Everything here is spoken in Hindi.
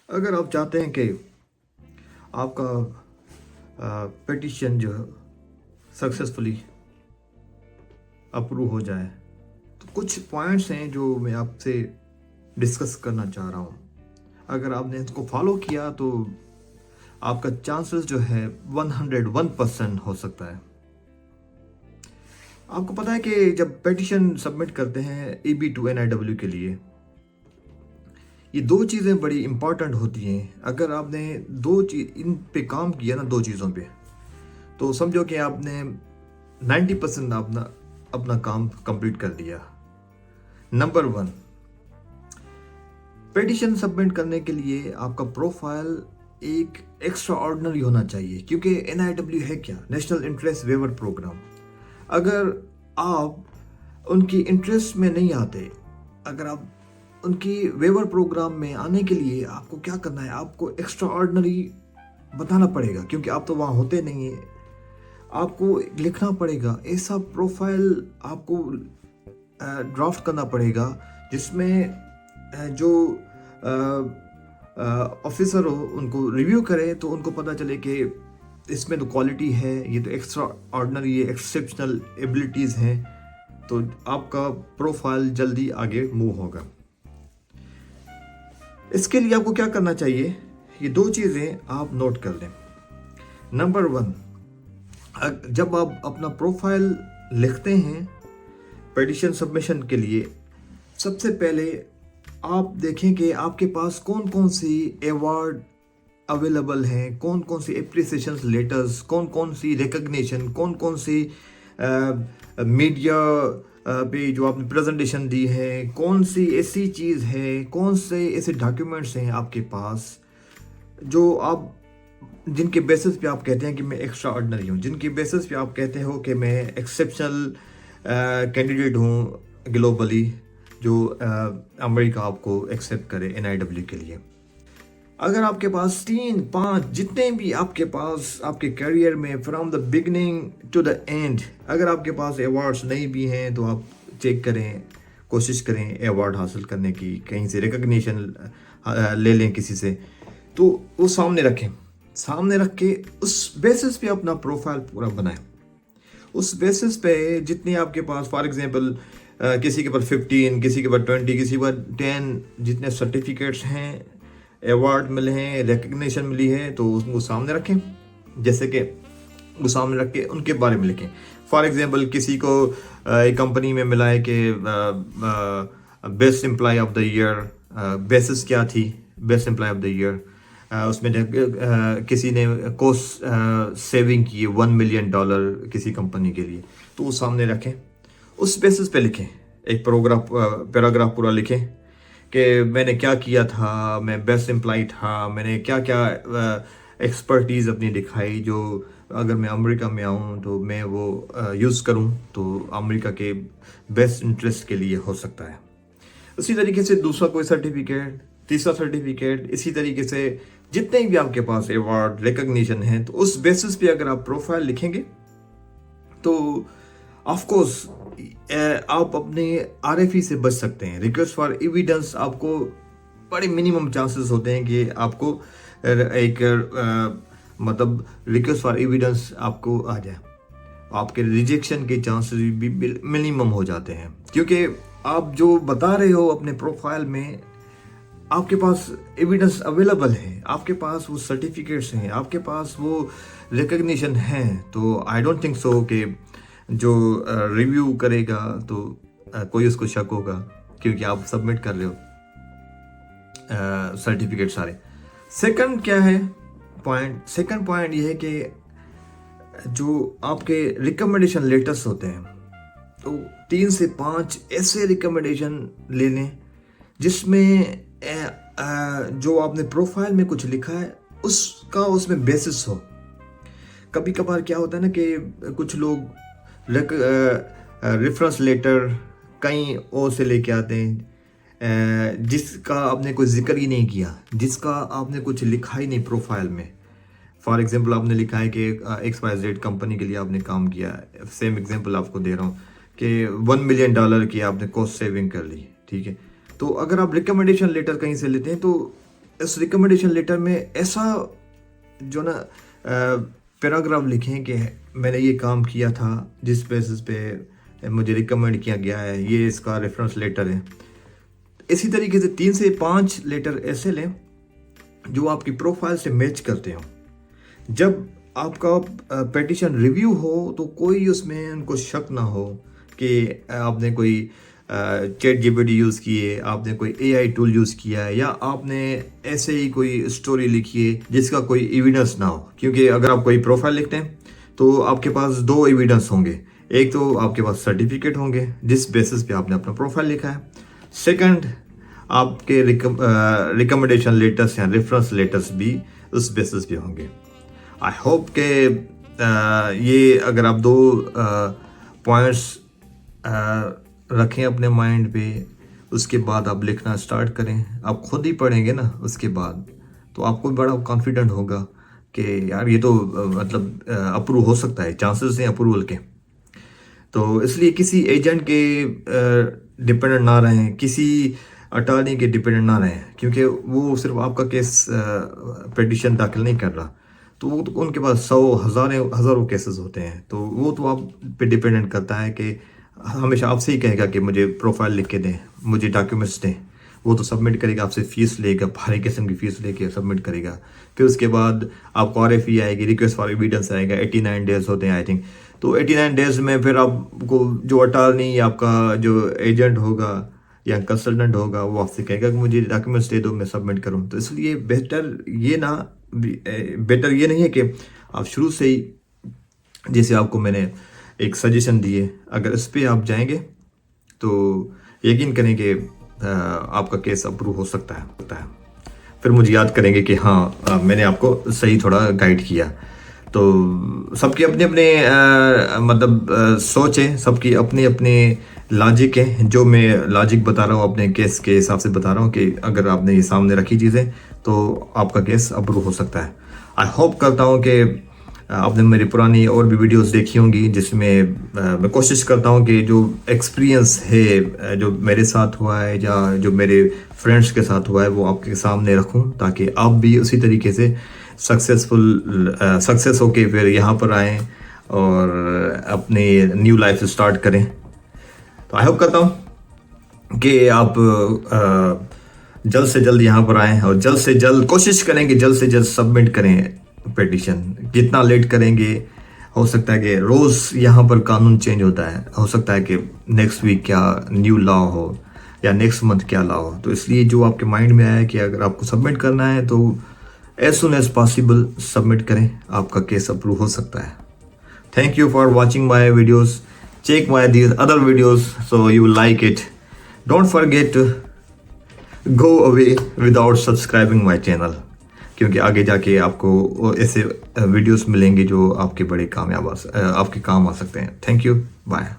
अगर आप चाहते हैं कि आपका पिटिशन जो सक्सेसफुली अप्रूव हो जाए, तो कुछ पॉइंट्स हैं जो मैं आपसे डिस्कस करना चाह रहा हूँ। अगर आपने इसको फॉलो किया तो आपका चांसेस जो है 101% हो सकता है। आपको पता है कि जब पिटिशन सबमिट करते हैं EB-2 NIW के लिए, ये दो चीज़ें बड़ी इंपॉर्टेंट होती हैं। अगर आपने दो चीज इन पे काम किया ना, दो चीज़ों पे, तो समझो कि आपने 90% अपना अपना काम कंप्लीट कर दिया। नंबर वन, पिटिशन सबमिट करने के लिए आपका प्रोफाइल एक एक्स्ट्रा ऑर्डिनरी होना चाहिए, क्योंकि NIW है क्या? National interest waiver programme. अगर आप उनकी इंटरेस्ट में नहीं आते, अगर आप उनकी वेवर प्रोग्राम में आने के लिए आपको क्या करना है, आपको एक्स्ट्रा ऑर्डिनरी बताना पड़ेगा, क्योंकि आप तो वहाँ होते नहीं हैं। आपको लिखना पड़ेगा, ऐसा प्रोफाइल आपको ड्राफ्ट करना पड़ेगा जिसमें जो ऑफिसर हो उनको रिव्यू करे, तो उनको पता चले कि इसमें तो क्वालिटी है, ये तो एक्स्ट्रा ऑर्डिनरी, ये एक्सेप्शनल एबिलिटीज़ हैं, तो आपका प्रोफाइल जल्दी आगे मूव होगा। इसके लिए आपको क्या करना चाहिए, ये दो चीज़ें आप नोट कर लें। नंबर वन, जब आप अपना प्रोफाइल लिखते हैं पिटिशन सबमिशन के लिए, सबसे पहले आप देखें कि आपके पास कौन कौन सी अवार्ड अवेलेबल हैं, कौन कौन सी एप्रिसिएशन लेटर्स, कौन कौन सी रिकग्निशन, कौन कौन सी मीडिया पे जो आपने प्रेजेंटेशन दी है, कौन सी ऐसी चीज़ है, कौन से ऐसे डॉक्यूमेंट्स हैं आपके पास जो आप, जिनके बेसिस पे आप कहते हैं कि मैं एक्स्ट्रा ऑर्डिनरी हूँ, जिनके बेसिस पे आप कहते हो कि मैं एक्सेप्शनल कैंडिडेट हूँ ग्लोबली, जो अमेरिका आपको एक्सेप्ट करे NIW के लिए। अगर आपके पास 3-5 जितने भी आपके पास आपके करियर में from the beginning to the end, अगर आपके पास अवार्ड्स नहीं भी हैं तो आप चेक करें, कोशिश करें अवार्ड हासिल करने की, कहीं से रिकग्निशन ले लें किसी से, तो वो सामने रखें। सामने रख के उस बेसिस पे अपना प्रोफाइल पूरा बनाएं। उस बेसिस पे जितनी आपके पास, फॉर एग्जांपल किसी के पास 15, किसी के पास 20, किसी के पास 10 जितने सर्टिफिकेट्स हैं, अवार्ड मिले हैं, रिकग्निशन मिली है, तो उसको सामने रखें। जैसे कि वो सामने रख के उनके बारे में लिखें। फॉर एग्जांपल किसी को एक कंपनी में मिला है कि best employ of the year, basis क्या थी, best employ of the year, उसमें किसी ने कॉस्ट सेविंग की $1 मिलियन किसी कंपनी के लिए, तो वो सामने रखें। उस बेसिस पे लिखें, एक पैराग्राफ पूरा लिखें कि मैंने क्या किया था, मैं बेस्ट एम्प्लॉय था, मैंने क्या क्या एक्सपर्टीज़ अपनी दिखाई, जो अगर मैं अमेरिका में आऊँ तो मैं वो यूज़ करूँ तो अमेरिका के बेस्ट इंटरेस्ट के लिए हो सकता है। उसी तरीके से दूसरा कोई सर्टिफिकेट, तीसरा सर्टिफिकेट, इसी तरीके से जितने भी आपके पास अवार्ड रिकग्निशन है, तो उस बेसिस पे अगर आप प्रोफाइल लिखेंगे तो ऑफ कोर्स आप अपने RFE से बच सकते हैं। रिक्वेस्ट फॉर एविडेंस आपको बड़े मिनिमम चांसेस होते हैं कि आपको एक मतलब रिक्वेस्ट फॉर एविडेंस आपको आ जाए। आपके रिजेक्शन के चांसेस भी मिनिमम हो जाते हैं, क्योंकि आप जो बता रहे हो अपने प्रोफाइल में, आपके पास एविडेंस अवेलेबल है, आपके पास वो सर्टिफिकेट्स हैं, आपके पास वो रिकग्निशन है। तो आई डोंट थिंक सो कि जो रिव्यू करेगा तो कोई उसको शक होगा, क्योंकि आप सबमिट कर रहे हो सर्टिफिकेट सारे। सेकंड क्या है पॉइंट? सेकंड पॉइंट ये है कि जो आपके रिकमेंडेशन लेटर्स होते हैं, तो 3 से 5 ऐसे रिकमेंडेशन ले लें जिसमें जो आपने प्रोफाइल में कुछ लिखा है उसका उसमें बेसिस हो। कभी कभार क्या होता है ना कि कुछ लोग रेफरेंस लेटर कहीं और से लेके आते हैं जिसका आपने कोई जिक्र ही नहीं किया, जिसका आपने कुछ लिखा ही नहीं प्रोफाइल में। फॉर एग्जांपल आपने लिखा है कि XYZ कंपनी के लिए आपने काम किया। सेम एग्जांपल आपको दे रहा हूँ कि $1 मिलियन की आपने कॉस्ट सेविंग कर ली, ठीक है। तो अगर आप रिकमेंडेशन लेटर कहीं से लेते हैं तो इस रिकमेंडेशन लेटर में ऐसा जो ना पैराग्राफ लिखें कि मैंने ये काम किया था, जिस बेसिस पे मुझे रिकमेंड किया गया है, ये इसका रेफरेंस लेटर है। इसी तरीके से 3 से 5 लेटर ऐसे लें जो आपकी प्रोफाइल से मैच करते हो। जब आपका पेटिशन रिव्यू हो तो कोई उसमें उनको शक ना हो कि आपने कोई चैट जीपीटी यूज़ किए, आपने कोई एआई टूल यूज़ किया है, या आपने ऐसे ही कोई स्टोरी लिखी है जिसका कोई एविडेंस ना हो। क्योंकि अगर आप कोई प्रोफाइल लिखते हैं तो आपके पास 2 एविडेंस होंगे। एक तो आपके पास सर्टिफिकेट होंगे जिस बेसिस पे आपने अपना प्रोफाइल लिखा है। सेकंड, आपके रिकमेंडेशन लेटर्स या रेफरेंस लेटर्स भी उस बेसिस पे होंगे। आई होप के ये अगर आप 2 पॉइंट्स रखें अपने माइंड पे, उसके बाद आप लिखना स्टार्ट करें। आप खुद ही पढ़ेंगे ना उसके बाद, तो आपको बड़ा कॉन्फिडेंट होगा कि यार ये तो मतलब अप्रूव हो सकता है, चांसेस हैं अप्रूवल के। तो इसलिए किसी एजेंट के डिपेंडेंट ना रहें, किसी अटॉर्नी के डिपेंडेंट ना रहें, क्योंकि वो सिर्फ आपका केस पिटीशन दाखिल नहीं कर रहा, तो वो तो उनके पास 100 हज़ारों केसेस होते हैं। तो वो तो आप पे डिपेंडेंट करता है कि हमेशा आपसे ही कहेगा कि मुझे प्रोफाइल लिख के दें, मुझे डॉक्यूमेंट्स दें। वो तो सबमिट करेगा, आपसे फ़ीस लेगा, भारी किस्म की फ़ीस लेके सबमिट करेगा। फिर उसके बाद आपको RFE आएगी, रिक्वेस्ट फॉर एविडेंस आएगा। 89 डेज़ होते हैं आई थिंक। तो 89 डेज़ में फिर आपको जो अटॉर्नी, आपका जो एजेंट होगा या कंसल्टेंट होगा, वो आपसे कहेगा कि मुझे डॉक्यूमेंट्स दे दो, मैं सबमिट करूँ। तो इसलिए बेटर ये नहीं है कि आप शुरू से ही, जैसे आपको मैंने एक सजेशन दिए, अगर इस पर आप जाएंगे तो यकीन करें कि आपका केस अप्रूव हो सकता है। फिर मुझे याद करेंगे कि हाँ मैंने आपको सही थोड़ा गाइड किया। तो सबके अपने अपने मतलब सोच है, सबकी अपने अपने लॉजिक है। जो मैं लॉजिक बता रहा हूँ अपने केस के हिसाब से बता रहा हूँ कि अगर आपने ये सामने रखी चीज़ें तो आपका केस अप्रूव हो सकता है। आई होप करता हूँ कि आपने मेरी पुरानी और भी वीडियोस देखी होंगी, जिसमें मैं कोशिश करता हूँ कि जो एक्सपीरियंस है, जो मेरे साथ हुआ है या जो मेरे फ्रेंड्स के साथ हुआ है, वो आपके सामने रखूँ, ताकि आप भी उसी तरीके से सक्सेस होके फिर यहाँ पर आएँ और अपनी न्यू लाइफ स्टार्ट करें। तो आई होप करता हूँ कि आप जल्द से जल्द यहाँ पर आएँ और जल्द से जल्द कोशिश करें कि जल्द से जल्द सबमिट करें पिटीशन। जितना लेट करेंगे, हो सकता है कि रोज़ यहाँ पर कानून चेंज होता है, हो सकता है कि नेक्स्ट वीक क्या न्यू लॉ हो या नेक्स्ट मंथ क्या लॉ हो। तो इसलिए जो आपके माइंड में आया कि अगर आपको सबमिट करना है तो as soon as possible submit करें, आपका केस अप्रूव हो सकता है। Thank you for watching my videos. Check my these other videos so you will like it. Don't forget to go away without subscribing my channel, क्योंकि आगे जाके आपको ऐसे वीडियोस मिलेंगे जो आपके बड़े आपके काम आ सकते हैं। Thank you, bye.